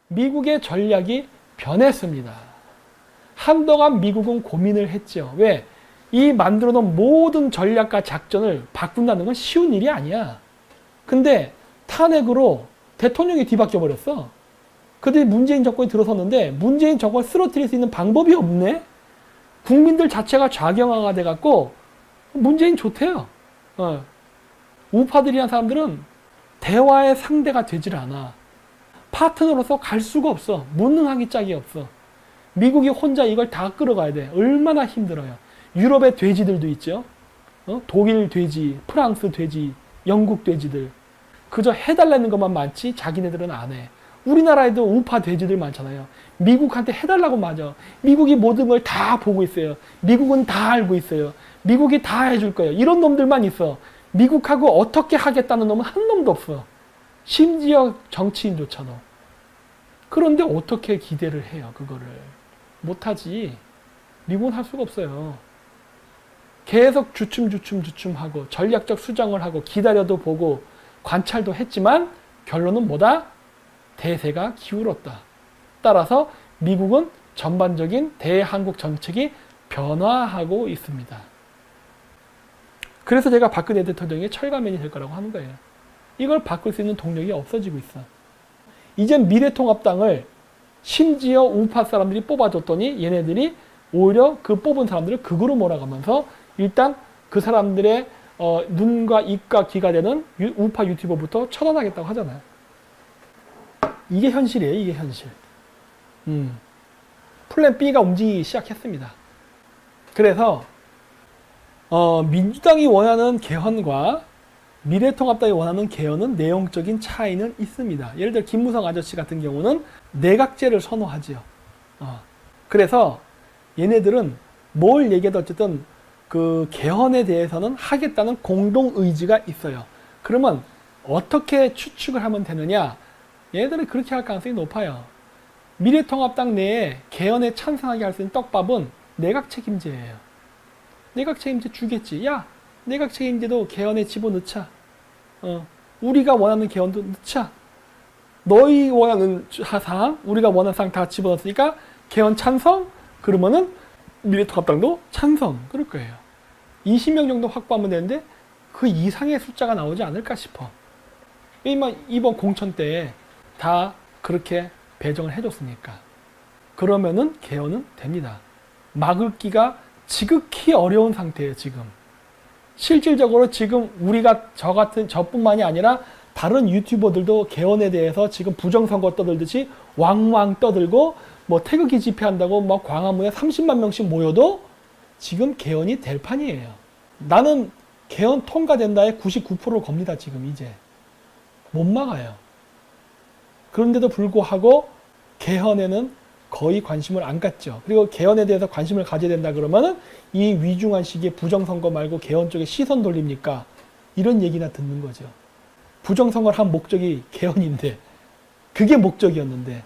미국의 전략이 변했습니다. 한동안 미국은 고민을 했죠. 왜? 이 만들어 놓은 모든 전략과 작전을 바꾼다는 건 쉬운 일이 아니야. 근데 탄핵으로 대통령이 뒤바뀌어 버렸어. 그들이 문재인 정권이 들어섰는데 문재인 정권을 쓰러뜨릴 수 있는 방법이 없네. 국민들 자체가 좌경화가 돼갖고 문재인 좋대요. 우파들이란 사람들은 대화의 상대가 되질 않아. 파트너로서 갈 수가 없어. 무능하기 짝이 없어. 미국이 혼자 이걸 다 끌어가야 돼. 얼마나 힘들어요. 유럽의 돼지들도 있죠. 독일 돼지, 프랑스 돼지, 영국 돼지들. 그저 해달라는 것만 많지 자기네들은 안 해. 우리나라에도 우파 돼지들 많잖아요. 미국한테 해달라고 맞아. 미국이 모든 걸 다 보고 있어요. 미국은 다 알고 있어요. 미국이 다 해줄 거예요. 이런 놈들만 있어. 미국하고 어떻게 하겠다는 놈은 한 놈도 없어. 심지어 정치인조차도. 그런데 어떻게 기대를 해요, 그거를. 못하지. 미국은 할 수가 없어요. 계속 주춤하고 전략적 수정을 하고 기다려도 보고 관찰도 했지만 결론은 뭐다? 대세가 기울었다. 따라서 미국은 전반적인 대한국 정책이 변화하고 있습니다. 그래서 제가 박근혜 대통령이 철가면이 될 거라고 하는 거예요. 이걸 바꿀 수 있는 동력이 없어지고 있어. 이젠 미래통합당을 심지어 우파 사람들이 뽑아줬더니 얘네들이 오히려 그 뽑은 사람들을 극으로 몰아가면서 일단 그 사람들의 눈과 입과 귀가 되는 우파 유튜버부터 처단하겠다고 하잖아요. 이게 현실이에요. 이게 현실. 플랜 B가 움직이기 시작했습니다. 그래서 민주당이 원하는 개헌과 미래통합당이 원하는 개헌은 내용적인 차이는 있습니다. 예를 들어 김무성 아저씨 같은 경우는 내각제를 선호하지요. 그래서 얘네들은 뭘 얘기해도 어쨌든 그 개헌에 대해서는 하겠다는 공동 의지가 있어요. 그러면 어떻게 추측을 하면 되느냐? 얘네들은 그렇게 할 가능성이 높아요. 미래통합당 내에 개헌에 찬성하게 할 수 있는 떡밥은 내각 책임제예요. 내각 책임제 주겠지. 야, 내각 책임제도 개헌에 집어넣자. 우리가 원하는 개헌도 넣자. 너희 원하는 사항, 우리가 원하는 사항 다 집어넣었으니까 개헌 찬성? 그러면은 미래통합당도 찬성. 그럴 거예요. 20명 정도 확보하면 되는데 그 이상의 숫자가 나오지 않을까 싶어. 이번 공천 때 다 그렇게 배정을 해줬으니까. 그러면은 개헌은 됩니다. 막을기가 지극히 어려운 상태예요, 지금. 실질적으로 지금 우리가 저뿐만이 아니라 다른 유튜버들도 개헌에 대해서 지금 부정선거 떠들듯이 왕왕 떠들고 뭐 태극기 집회한다고 막 광화문에 30만 명씩 모여도 지금 개헌이 될 판이에요. 나는 개헌 통과된다에 99%를 겁니다, 지금 이제. 못 막아요. 그런데도 불구하고 개헌에는 거의 관심을 안 갖죠. 그리고 개헌에 대해서 관심을 가져야 된다 그러면은 이 위중한 시기에 부정선거 말고 개헌 쪽에 시선 돌립니까? 이런 얘기나 듣는 거죠. 부정선거를 한 목적이 개헌인데 그게 목적이었는데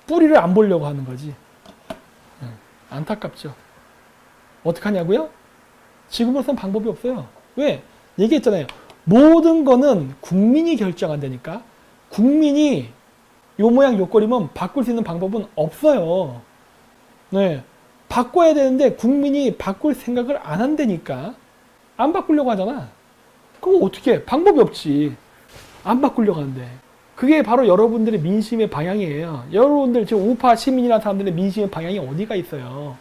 뿌리를 안 보려고 하는 거지. 안타깝죠. 어떡하냐고요? 지금으로선 방법이 없어요. 왜? 얘기했잖아요. 모든 거는 국민이 결정한다니까. 국민이 요 모양 요 꼴이면 바꿀 수 있는 방법은 없어요. 네. 바꿔야 되는데 국민이 바꿀 생각을 안 한다니까. 안 바꾸려고 하잖아. 그럼 어떻게 해? 방법이 없지. 안 바꾸려고 하는데. 그게 바로 여러분들의 민심의 방향이에요. 여러분들 지금 우파 시민이라는 사람들의 민심의 방향이 어디가 있어요?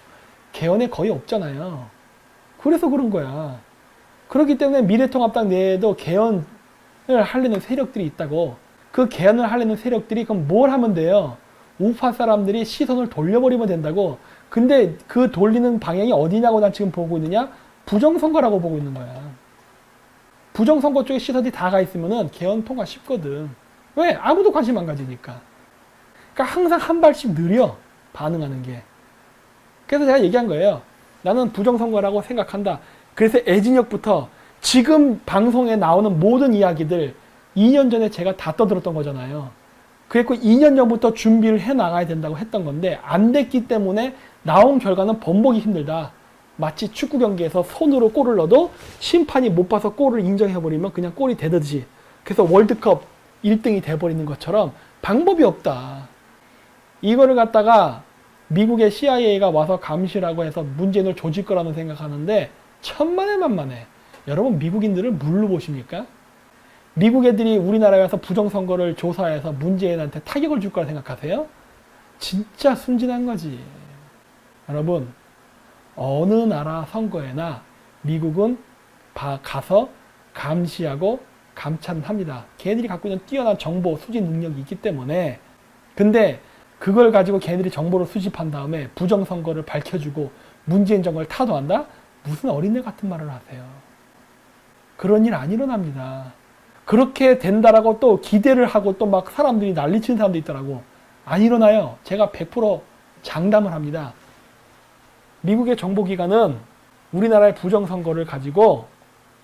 개헌에 거의 없잖아요. 그래서 그런 거야. 그렇기 때문에 미래통합당 내에도 개헌을 하려는 세력들이 있다고. 그 개헌을 하려는 세력들이 그럼 뭘 하면 돼요? 우파 사람들이 시선을 돌려버리면 된다고. 근데 그 돌리는 방향이 어디냐고 난 지금 보고 있느냐? 부정선거라고 보고 있는 거야. 부정선거 쪽에 시선이 다 가 있으면은 개헌 통과 쉽거든. 왜? 아무도 관심 안 가지니까. 그러니까 항상 한 발씩 느려. 반응하는 게. 그래서 제가 얘기한 거예요. 나는 부정선거라고 생각한다. 그래서 애진혁부터 지금 방송에 나오는 모든 이야기들 2년 전에 제가 다 떠들었던 거잖아요. 그래서 2년 전부터 준비를 해 나가야 된다고 했던 건데 안 됐기 때문에 나온 결과는 번복이 힘들다. 마치 축구 경기에서 손으로 골을 넣어도 심판이 못 봐서 골을 인정해버리면 그냥 골이 되듯이. 그래서 월드컵 1등이 돼버리는 것처럼 방법이 없다. 이거를 갖다가 미국의 CIA가 와서 감시라고 해서 문재인을 조질 거라는 생각하는데 천만에 만만해. 여러분 미국인들을 뭘로 보십니까? 미국 애들이 우리나라에 와서 부정선거를 조사해서 문재인한테 타격을 줄 거라 생각하세요? 진짜 순진한 거지. 여러분 어느 나라 선거에나 미국은 가서 감시하고 감찰합니다. 걔네들이 갖고 있는 뛰어난 정보 수집 능력이 있기 때문에. 근데 그걸 가지고 걔네들이 정보를 수집한 다음에 부정선거를 밝혀주고 문재인 정권을 타도한다? 무슨 어린애 같은 말을 하세요. 그런 일 안 일어납니다. 그렇게 된다라고 또 기대를 하고 또 막 사람들이 난리치는 사람도 있더라고. 안 일어나요. 제가 100% 장담을 합니다. 미국의 정보기관은 우리나라의 부정선거를 가지고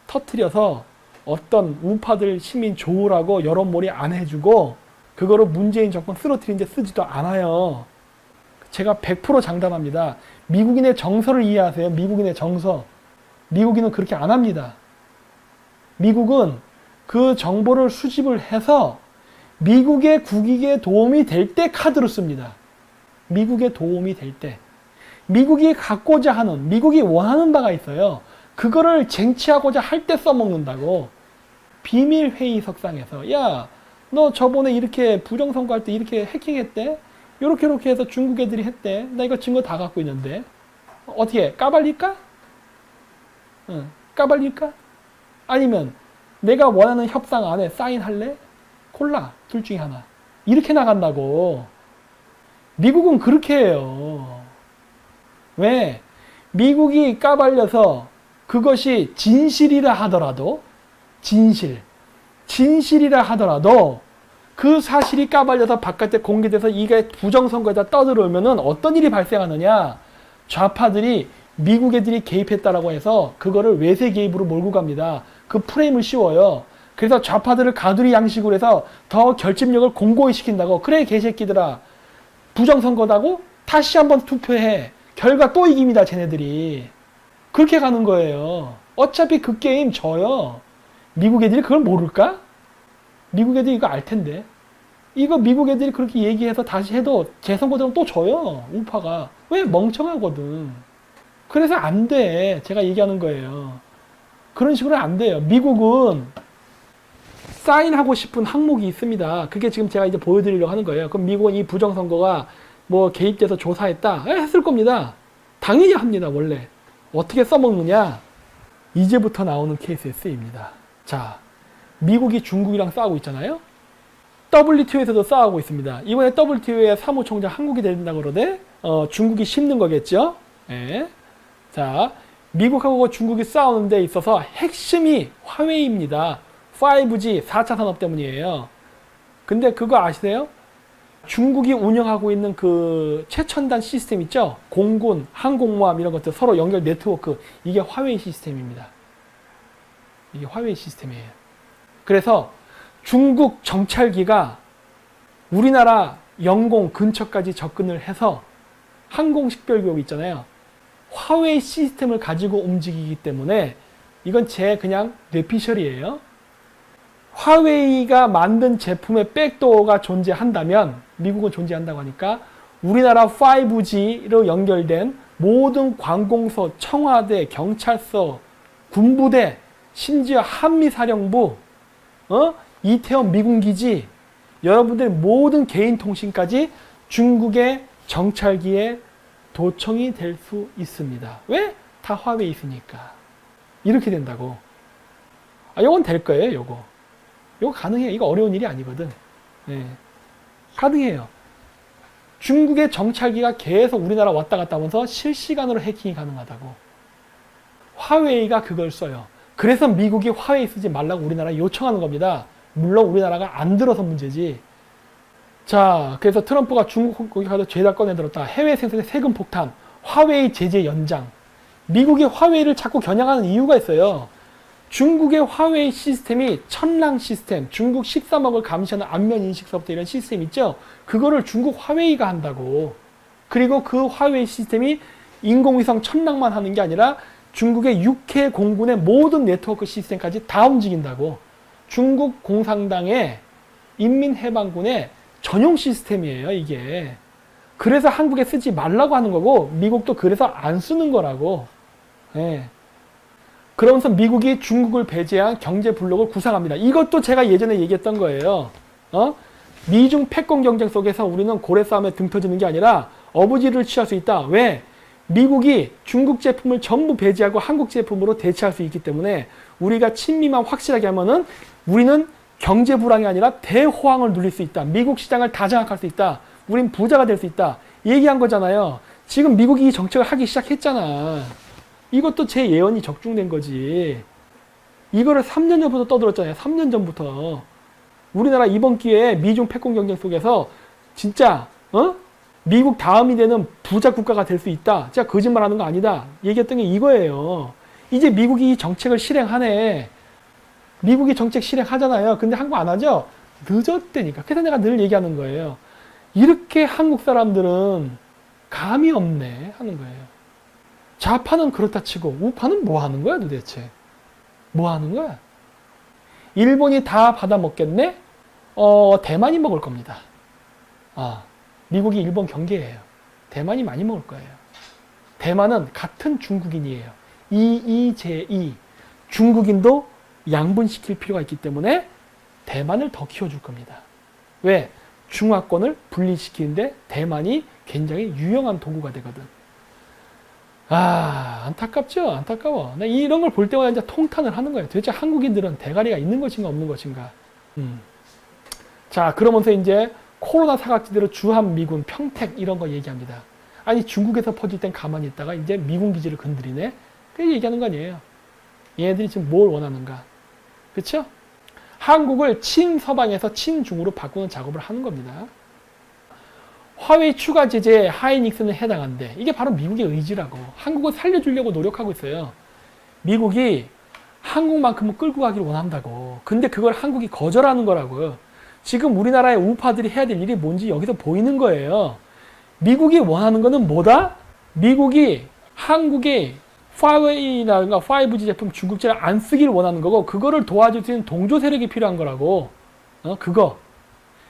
터뜨려서 어떤 우파들 시민 좋으라고 여론몰이 안 해주고 그거를 문재인 정권 쓰러뜨린 데 쓰지도 않아요. 제가 100% 장담합니다. 미국인의 정서를 이해하세요. 미국인의 정서. 미국인은 그렇게 안 합니다. 미국은 그 정보를 수집을 해서 미국의 국익에 도움이 될 때 카드로 씁니다. 미국에 도움이 될 때. 미국이 갖고자 하는, 미국이 원하는 바가 있어요. 그거를 쟁취하고자 할 때 써먹는다고. 비밀회의석상에서 야, 너 저번에 이렇게 부정선거할 때 이렇게 해킹했대? 요렇게 해서 중국 애들이 했대. 나 이거 증거 다 갖고 있는데. 어떻게 까발릴까? 응, 까발릴까? 아니면 내가 원하는 협상 안에 사인할래? 콜라. 둘 중에 하나. 이렇게 나간다고. 미국은 그렇게 해요. 왜? 미국이 까발려서 그것이 진실이라 하더라도 진실이라 하더라도 그 사실이 까발려서 바깥에 공개돼서 이게 부정선거에다 떠들어오면은 어떤 일이 발생하느냐? 좌파들이 미국 애들이 개입했다라고 해서 그거를 외세 개입으로 몰고 갑니다. 그 프레임을 씌워요. 그래서 좌파들을 가두리 양식으로 해서 더 결집력을 공고히 시킨다고. 그래 개새끼들아. 부정선거다고? 다시 한번 투표해. 결과 또 이깁니다. 쟤네들이. 그렇게 가는 거예요. 어차피 그 게임 져요. 미국 애들이 그걸 모를까? 미국 애들이 이거 알 텐데. 이거 미국 애들이 그렇게 얘기해서 다시 해도 재선거들은 또 져요. 우파가. 왜? 멍청하거든. 그래서 안 돼. 제가 얘기하는 거예요. 그런 식으로 안 돼요. 미국은 사인하고 싶은 항목이 있습니다. 그게 지금 제가 이제 보여드리려고 하는 거예요. 그럼 미국은 이 부정선거가 뭐 개입돼서 조사했다? 했을 겁니다. 당연히 합니다. 원래. 어떻게 써먹느냐? 이제부터 나오는 케이스에 쓰입니다. 자, 미국이 중국이랑 싸우고 있잖아요. WTO에서도 싸우고 있습니다. 이번에 WTO의 사무총장 한국이 된다고 그러대. 중국이 씹는 거겠죠. 예. 자, 미국하고 중국이 싸우는 데 있어서 핵심이 화웨이입니다. 5G 4차 산업 때문이에요. 근데 그거 아시세요? 중국이 운영하고 있는 그 최첨단 시스템 있죠? 공군, 항공모함 이런 것들 서로 연결 네트워크. 이게 화웨이 시스템입니다. 이게 화웨이 시스템이에요. 그래서 중국 정찰기가 우리나라 영공 근처까지 접근을 해서 항공식별구역 있잖아요. 화웨이 시스템을 가지고 움직이기 때문에 이건 제 그냥 뇌피셜이에요. 화웨이가 만든 제품의 백도어가 존재한다면, 미국은 존재한다고 하니까 우리나라 5G로 연결된 모든 관공서, 청와대, 경찰서, 군부대, 심지어 한미사령부, 이태원 미군기지, 여러분들 모든 개인 통신까지 중국의 정찰기에 도청이 될 수 있습니다. 왜? 다 화웨이 있으니까. 이렇게 된다고. 요건 될 거예요, 요거. 이거 가능해요. 이거 어려운 일이 아니거든. 네. 가능해요. 중국의 정찰기가 계속 우리나라 왔다 갔다 하면서 실시간으로 해킹이 가능하다고. 화웨이가 그걸 써요. 그래서 미국이 화웨이 쓰지 말라고 우리나라에 요청하는 겁니다. 물론 우리나라가 안 들어서 문제지. 자, 그래서 트럼프가 중국 거기 가서 죄다 꺼내들었다. 해외 생산의 세금 폭탄, 화웨이 제재 연장. 미국이 화웨이를 자꾸 겨냥하는 이유가 있어요. 중국의 화웨이 시스템이 천랑 시스템, 중국 13억을 감시하는 안면인식서부터 이런 시스템 있죠? 그거를 중국 화웨이가 한다고. 그리고 그 화웨이 시스템이 인공위성 천랑만 하는 게 아니라 중국의 6회 공군의 모든 네트워크 시스템까지 다 움직인다고. 중국 공산당의 인민해방군의 전용 시스템이에요, 이게. 그래서 한국에 쓰지 말라고 하는 거고 미국도 그래서 안 쓰는 거라고. 예. 그러면서 미국이 중국을 배제한 경제 블록을 구상합니다. 이것도 제가 예전에 얘기했던 거예요. 미중 패권 경쟁 속에서 우리는 고래 싸움에 등 터지는 게 아니라 어부지를 취할 수 있다. 왜? 미국이 중국 제품을 전부 배제하고 한국 제품으로 대체할 수 있기 때문에 우리가 친미만 확실하게 하면은 우리는 경제 불황이 아니라 대호황을 누릴 수 있다. 미국 시장을 다 장악할 수 있다. 우린 부자가 될 수 있다. 얘기한 거잖아요. 지금 미국이 이 정책을 하기 시작했잖아. 이것도 제 예언이 적중된 거지. 이거를 3년 전부터 떠들었잖아요. 3년 전부터. 우리나라 이번 기회에 미중 패권 경쟁 속에서 진짜 미국 다음이 되는 부자 국가가 될 수 있다. 제가 거짓말하는 거 아니다. 얘기했던 게 이거예요. 이제 미국이 이 정책을 실행하네. 미국이 정책 실행하잖아요. 근데 한국 안 하죠? 늦었다니까. 그래서 내가 늘 얘기하는 거예요. 이렇게 한국 사람들은 감이 없네 하는 거예요. 좌파는 그렇다 치고 우파는 뭐 하는 거야 도대체? 뭐 하는 거야? 일본이 다 받아 먹겠네? 대만이 먹을 겁니다. 미국이 일본 경계예요. 대만이 많이 먹을 거예요. 대만은 같은 중국인이에요. 이이제2 중국인도 양분시킬 필요가 있기 때문에 대만을 더 키워줄 겁니다. 왜? 중화권을 분리시키는데 대만이 굉장히 유용한 도구가 되거든. 안타깝죠? 안타까워. 나 이런 걸 볼 때마다 이제 통탄을 하는 거예요. 도대체 한국인들은 대가리가 있는 것인가 없는 것인가. 자, 그러면서 이제 코로나 사각지대로 주한 미군, 평택 이런 거 얘기합니다. 아니 중국에서 퍼질 땐 가만히 있다가 이제 미군 기지를 건드리네. 그 얘기하는 거 아니에요. 얘네들이 지금 뭘 원하는가. 그렇죠? 한국을 친서방에서 친중으로 바꾸는 작업을 하는 겁니다. 화웨이 추가 제재에 하이 닉슨은 해당한대. 이게 바로 미국의 의지라고. 한국을 살려주려고 노력하고 있어요. 미국이 한국만큼은 끌고 가기를 원한다고. 근데 그걸 한국이 거절하는 거라고요. 지금 우리나라의 우파들이 해야 될 일이 뭔지 여기서 보이는 거예요. 미국이 원하는 거는 뭐다? 미국이 한국의 화웨이라든가 5G 제품 중국제를 안 쓰기를 원하는 거고 그거를 도와줄 수 있는 동조 세력이 필요한 거라고. 그거.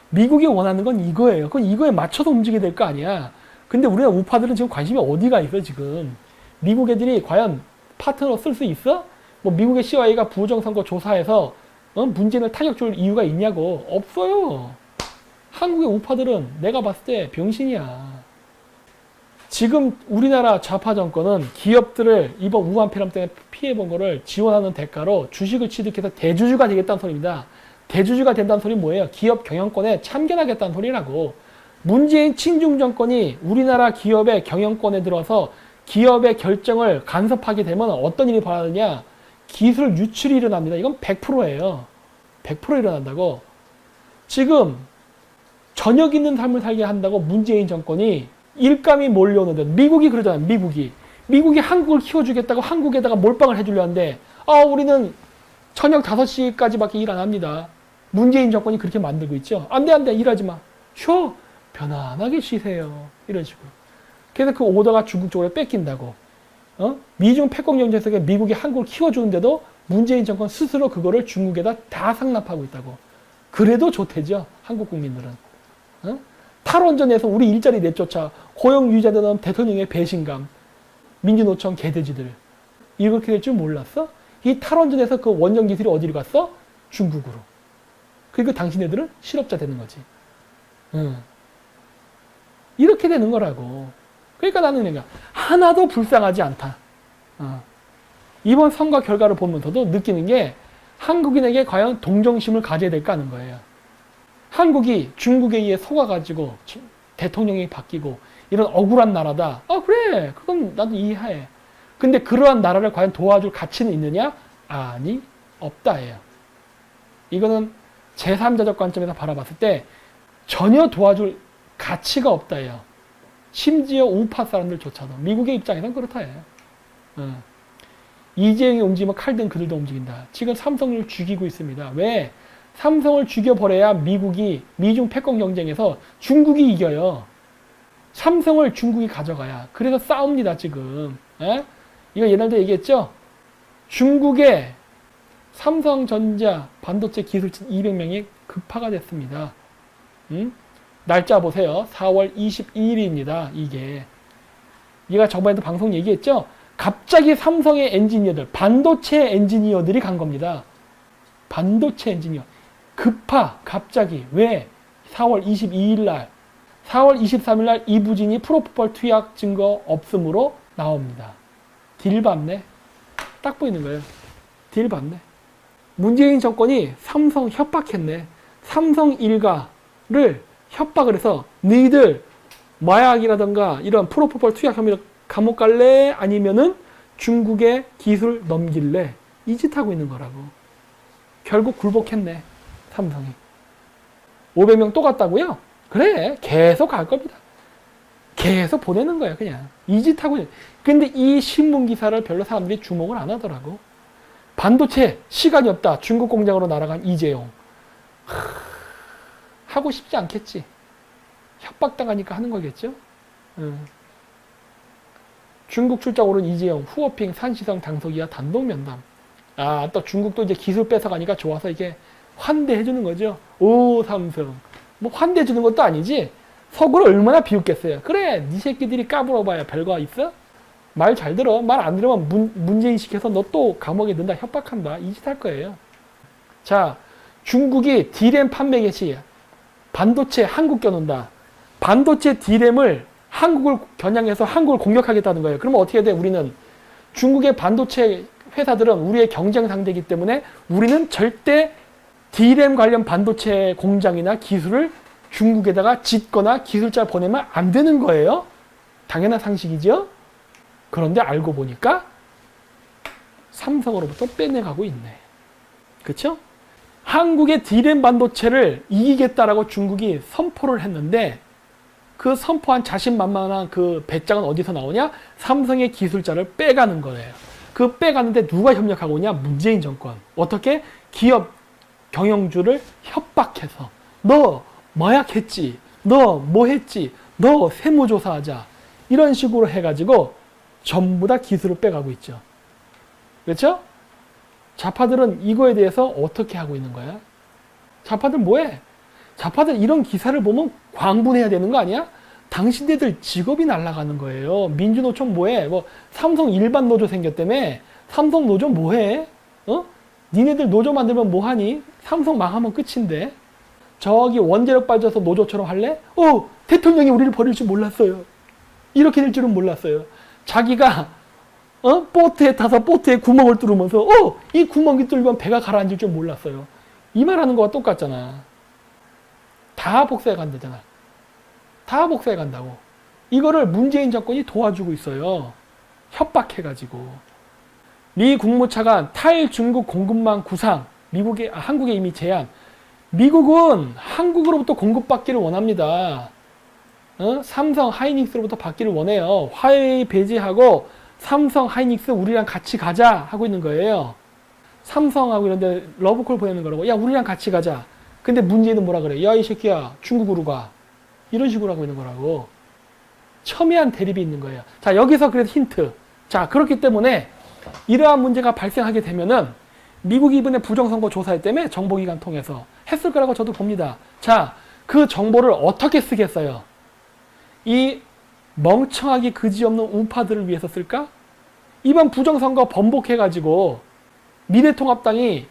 미국이 원하는 건 이거예요. 그건 이거에 맞춰서 움직여야 될 거 아니야. 근데 우리나라 우파들은 지금 관심이 어디가 있어 지금. 미국 애들이 과연 파트너로 쓸 수 있어? 뭐 미국의 CIA가 부정선거 조사해서 문재인을 타격 줄 이유가 있냐고. 없어요. 한국의 우파들은 내가 봤을 때 병신이야. 지금 우리나라 좌파 정권은 기업들을 이번 우한 폐렴 때문에 피해본 거를 지원하는 대가로 주식을 취득해서 대주주가 되겠다는 소리입니다. 대주주가 된다는 소리는 뭐예요? 기업 경영권에 참견하겠다는 소리라고. 문재인 친중 정권이 우리나라 기업의 경영권에 들어서 기업의 결정을 간섭하게 되면 어떤 일이 벌어지냐? 기술 유출이 일어납니다. 이건 100%예요. 100% 일어난다고. 지금 저녁 있는 삶을 살게 한다고 문재인 정권이 일감이 몰려오는데 미국이 그러잖아요. 미국이 한국을 키워주겠다고 한국에다가 몰빵을 해주려 하는데 우리는 저녁 5시까지밖에 일 안 합니다. 문재인 정권이 그렇게 만들고 있죠. 안 돼 일하지 마. 쉬어. 편안하게 쉬세요. 이런 식으로. 그래서 그 오더가 중국 쪽으로 뺏긴다고. 미중 패권 경쟁 속에 미국이 한국을 키워주는데도 문재인 정권 스스로 그거를 중국에다 다 상납하고 있다고. 그래도 좋대죠. 한국 국민들은. 탈원전에서 우리 일자리 내쫓아 고용 유지하는 대통령의 배신감, 민주노총 개돼지들 이렇게 될 줄 몰랐어? 이 탈원전에서 그 원전 기술이 어디로 갔어? 중국으로. 그리고 당신네들은 실업자 되는 거지. 이렇게 되는 거라고. 그러니까 나는 그러니까 하나도 불쌍하지 않다. 이번 선거 결과를 보면서도 느끼는 게 한국인에게 과연 동정심을 가져야 될까 하는 거예요. 한국이 중국에 의해 속아가지고 대통령이 바뀌고 이런 억울한 나라다. 그래. 그건 나도 이해해. 근데 그러한 나라를 과연 도와줄 가치는 있느냐? 아니, 없다예요. 이거는 제3자적 관점에서 바라봤을 때 전혀 도와줄 가치가 없다예요. 심지어 우파 사람들조차도. 미국의 입장에서는 그렇다예요. 이재용이 움직이면 칼든 그들도 움직인다. 지금 삼성을 죽이고 있습니다. 왜? 삼성을 죽여버려야 미중 패권 경쟁에서 중국이 이겨요. 삼성을 중국이 가져가야. 그래서 싸웁니다, 지금. 이거 옛날에 얘기했죠? 중국의 삼성전자 반도체 기술진 200명이 급파가 됐습니다. 날짜 보세요. 4월 22일입니다. 얘가 저번에도 방송 얘기했죠? 갑자기 삼성의 엔지니어들, 반도체 엔지니어들이 간 겁니다. 반도체 엔지니어. 갑자기. 왜? 4월 22일 날, 4월 23일 날 이부진이 프로포폴 투약 증거 없음으로 나옵니다. 딜 받네. 딱 보이는 거예요. 딜 받네. 문재인 정권이 삼성 협박했네. 삼성 일가를 협박을 해서 너희들 마약이라던가 이런 프로포폴 투약 혐의로 감옥 갈래? 아니면은 중국에 기술 넘길래? 이 짓 하고 있는 거라고. 결국 굴복했네. 삼성이. 500명 또 갔다고요? 그래. 계속 갈 겁니다. 계속 보내는 거예요. 그냥. 이 짓 하고 있는. 근데 이 신문 기사를 별로 사람들이 주목을 안 하더라고. 반도체 시간이 없다. 중국 공장으로 날아간 이재용. 하고 싶지 않겠지. 협박당하니까 하는 거겠죠. 중국 출장 오른 이재용, 후어핑, 산시성 당석이와 단독 면담. 또 중국도 이제 기술 뺏어가니까 좋아서 이게 환대해주는 거죠. 오, 삼성. 뭐 환대해주는 것도 아니지. 속으로 얼마나 비웃겠어요. 그래, 네 새끼들이 까불어봐야 별거 있어? 말 잘 들어. 말 안 들으면 문재인 시켜서 너 또 감옥에 넣는다, 협박한다. 이 짓 할 거예요. 자, 중국이 D램 판매 개시, 반도체 한국 껴놓는다. 반도체 D램을 한국을 겨냥해서 한국을 공격하겠다는 거예요. 그러면 어떻게 돼? 우리는 중국의 반도체 회사들은 우리의 경쟁 상대이기 때문에 우리는 절대 D램 관련 반도체 공장이나 기술을 중국에다가 짓거나 기술자 보내면 안 되는 거예요. 당연한 상식이죠. 그런데 알고 보니까 삼성으로부터 빼내가고 있네. 그렇죠? 한국의 D램 반도체를 이기겠다라고 중국이 선포를 했는데 그 선포한 자신만만한 그 배짱은 어디서 나오냐? 삼성의 기술자를 빼가는 거예요. 그 빼가는데 누가 협력하고 있냐? 문재인 정권. 어떻게? 기업 경영주를 협박해서 너 마약했지? 너 뭐 했지? 너 세무조사하자. 이런 식으로 해가지고 전부 다 기술을 빼가고 있죠. 그렇죠? 좌파들은 이거에 대해서 어떻게 하고 있는 거야? 좌파들 뭐해? 좌파들 이런 기사를 보면 광분해야 되는 거 아니야? 당신네들 직업이 날아가는 거예요. 민주노총 뭐해? 뭐 삼성 일반 노조 생겼다며? 삼성 노조 뭐해? 니네들 노조 만들면 뭐하니? 삼성 망하면 끝인데. 저기 원자력 발전소 노조처럼 할래? 대통령이 우리를 버릴 줄 몰랐어요. 이렇게 될 줄은 몰랐어요. 자기가 보트에 타서 보트에 구멍을 뚫으면서 이 구멍이 뚫리면 배가 가라앉을 줄 몰랐어요. 이 말하는 거와 똑같잖아. 다 복사해 간다잖아. 다 복사해 간다고. 이거를 문재인 정권이 도와주고 있어요. 협박해가지고. 미 국무차관 탈중국 공급망 구상. 한국에 이미 제한. 미국은 한국으로부터 공급받기를 원합니다. 삼성 하이닉스로부터 받기를 원해요. 화웨이 배제하고 삼성 하이닉스 우리랑 같이 가자 하고 있는 거예요. 삼성하고 이런데 러브콜 보내는 거라고. 야, 우리랑 같이 가자. 근데 문재인은 뭐라 그래? 야, 이 새끼야, 중국으로 가. 이런 식으로 하고 있는 거라고. 첨예한 대립이 있는 거예요. 자, 여기서 그래도 힌트. 자, 그렇기 때문에 이러한 문제가 발생하게 되면은 미국이 이번에 부정선거 조사했다며 정보기관 통해서 했을 거라고 저도 봅니다. 자, 그 정보를 어떻게 쓰겠어요? 이 멍청하기 그지없는 우파들을 위해서 쓸까? 이번 부정선거 번복해가지고 미래통합당이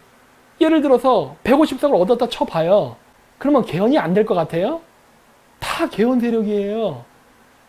예를 들어서 150석을 얻었다 쳐봐요. 그러면 개헌이 안 될 것 같아요? 다 개헌 세력이에요.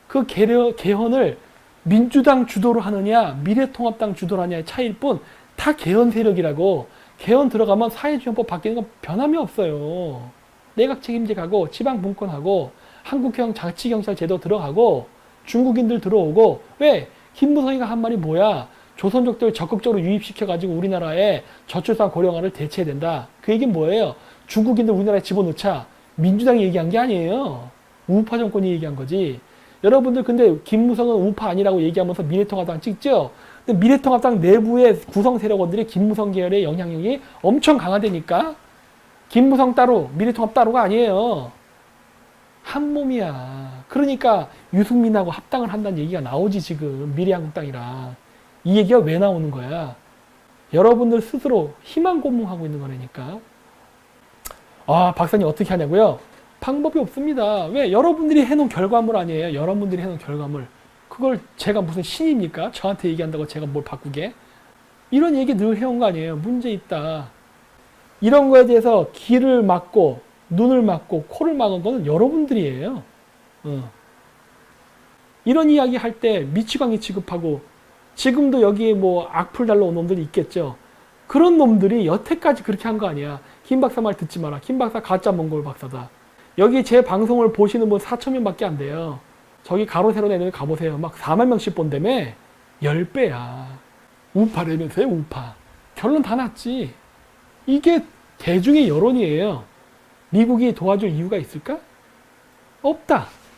그 개헌을 민주당 주도로 하느냐 미래통합당 주도로 하느냐의 차이일 뿐 다 개헌 세력이라고. 개헌 들어가면 사회주의헌법 바뀌는 건 변함이 없어요. 내각 책임제 가고 지방 분권하고 한국형 자치경찰 제도 들어가고 중국인들 들어오고. 왜? 김무성이가 한 말이 뭐야? 조선족들 적극적으로 유입시켜가지고 우리나라에 저출산 고령화를 대체해야 된다. 그 얘기는 뭐예요? 중국인들 우리나라에 집어넣자. 민주당이 얘기한 게 아니에요. 우파 정권이 얘기한 거지. 여러분들 근데 김무성은 우파 아니라고 얘기하면서 미래통합당 찍죠? 근데 미래통합당 내부의 구성 세력원들이 김무성 계열의 영향력이 엄청 강하다니까? 김무성 따로, 미래통합 따로가 아니에요. 한 몸이야. 그러니까 유승민하고 합당을 한다는 얘기가 나오지 지금 미래한국당이랑. 이 얘기가 왜 나오는 거야? 여러분들 스스로 희망 고문하고 있는 거라니까. 박사님 어떻게 하냐고요? 방법이 없습니다. 왜? 여러분들이 해놓은 결과물 아니에요. 여러분들이 해놓은 결과물. 그걸 제가 무슨 신입니까? 저한테 얘기한다고 제가 뭘 바꾸게? 이런 얘기 늘 해온 거 아니에요. 문제 있다. 이런 거에 대해서 귀를 막고 눈을 막고 코를 막은 거는 여러분들이에요. 이런 이야기 할 때 미치광이 취급하고 지금도 여기에 뭐 악플 달러온 놈들이 있겠죠. 그런 놈들이 여태까지 그렇게 한 거 아니야. 김 박사 말 듣지 마라. 김 박사 가짜 몽골 박사다. 여기 제 방송을 보시는 분 4,000명밖에 안 돼요. 저기 가로 세로 내는 가보세요. 막 4만 명씩 본다며. 10배야. 우파라면서요, 우파. 결론 다 났지. 이게 대중의 여론이에요. 미국이 도와줄 이유가 있을까? 없다.